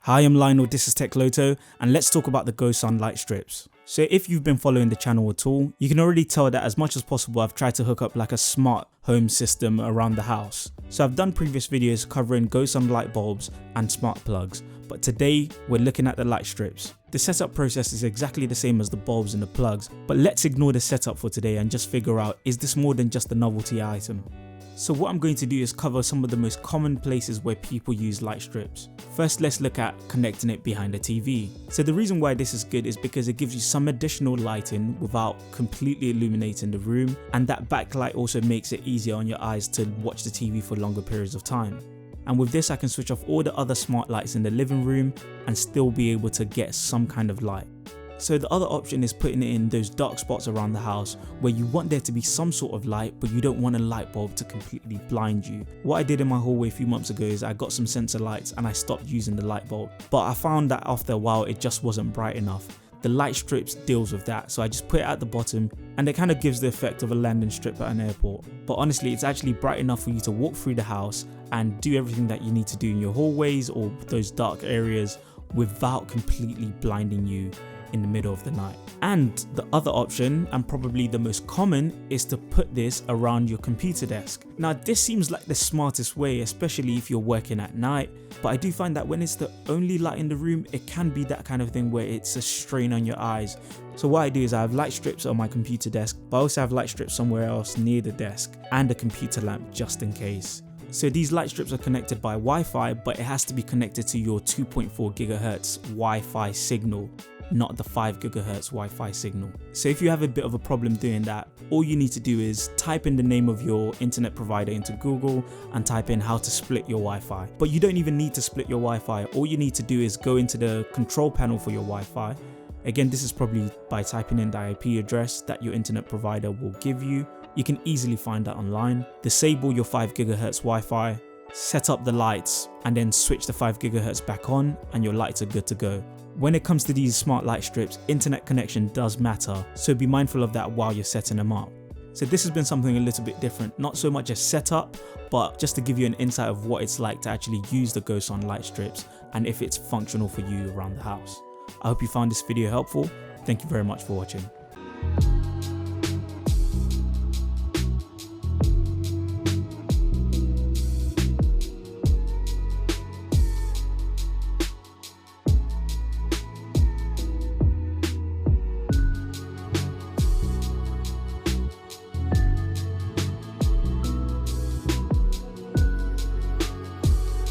Hi, I'm Lionel, this is Tech Loto, and let's talk about the Gosund light strips. So if you've been following the channel at all, you can already tell that as much as possible I've tried to hook up like a smart home system around the house. So I've done previous videos covering Gosund light bulbs and smart plugs, but today we're looking at the light strips. The setup process is exactly the same as the bulbs and the plugs, but let's ignore the setup for today and just figure out, is this more than just a novelty item? So what I'm going to do is cover some of the most common places where people use light strips. First, let's look at connecting it behind a TV. So the reason why this is good is because it gives you some additional lighting without completely illuminating the room, and that backlight also makes it easier on your eyes to watch the TV for longer periods of time. And with this I can switch off all the other smart lights in the living room and still be able to get some kind of light. So the other option is putting it in those dark spots around the house where you want there to be some sort of light, but you don't want a light bulb to completely blind you. What I did in my hallway a few months ago is I got some sensor lights and I stopped using the light bulb, but I found that after a while it just wasn't bright enough. The light strips deals with that, so I just put it at the bottom and it kind of gives the effect of a landing strip at an airport. But honestly, it's actually bright enough for you to walk through the house and do everything that you need to do in your hallways or those dark areas without completely blinding you in the middle of the night. And the other option, and probably the most common, is to put this around your computer desk. Now this seems like the smartest way, especially if you're working at night, but I do find that when it's the only light in the room, it can be that kind of thing where it's a strain on your eyes. So what I do is I have light strips on my computer desk, but I also have light strips somewhere else near the desk and a computer lamp just in case. So these light strips are connected by Wi-Fi, but it has to be connected to your 2.4 GHz Wi-Fi signal, not the 5 GHz Wi-Fi signal. So if you have a bit of a problem doing that, all you need to do is type in the name of your internet provider into Google and type in how to split your Wi-Fi. But you don't even need to split your Wi-Fi. All you need to do is go into the control panel for your Wi-Fi. Again, this is probably by typing in the IP address that your internet provider will give you. You can easily find that online. Disable your 5 GHz Wi-Fi, set up the lights, and then switch the 5 GHz back on and your lights are good to go. When it comes to these smart light strips, internet connection does matter, so be mindful of that while you're setting them up. So this has been something a little bit different, not so much a setup, but just to give you an insight of what it's like to actually use the Gosund light strips and if it's functional for you around the house. I hope you found this video helpful. Thank you very much for watching.